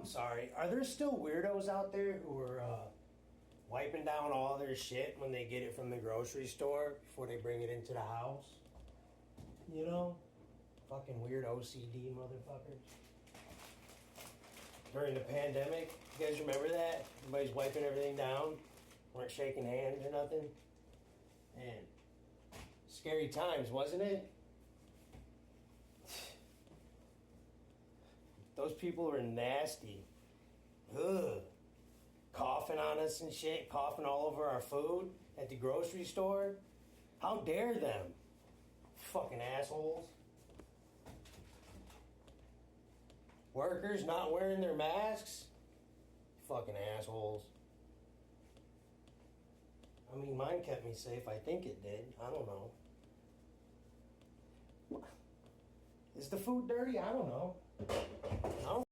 I'm sorry. Are there still weirdos out there who are wiping down all their shit when they get it from the grocery store before they bring it into the house? You know? Fucking weird OCD motherfuckers. During the pandemic, you guys remember that? Everybody's wiping everything down. Weren't shaking hands or nothing. Man, scary times, wasn't it? Those people were nasty. Ugh. Coughing on us and shit, coughing all over our food at the grocery store. How dare them? Fucking assholes. Workers not wearing their masks. Fucking assholes. I mean, mine kept me safe. I think it did. I don't know. Is the food dirty? I don't know. I don't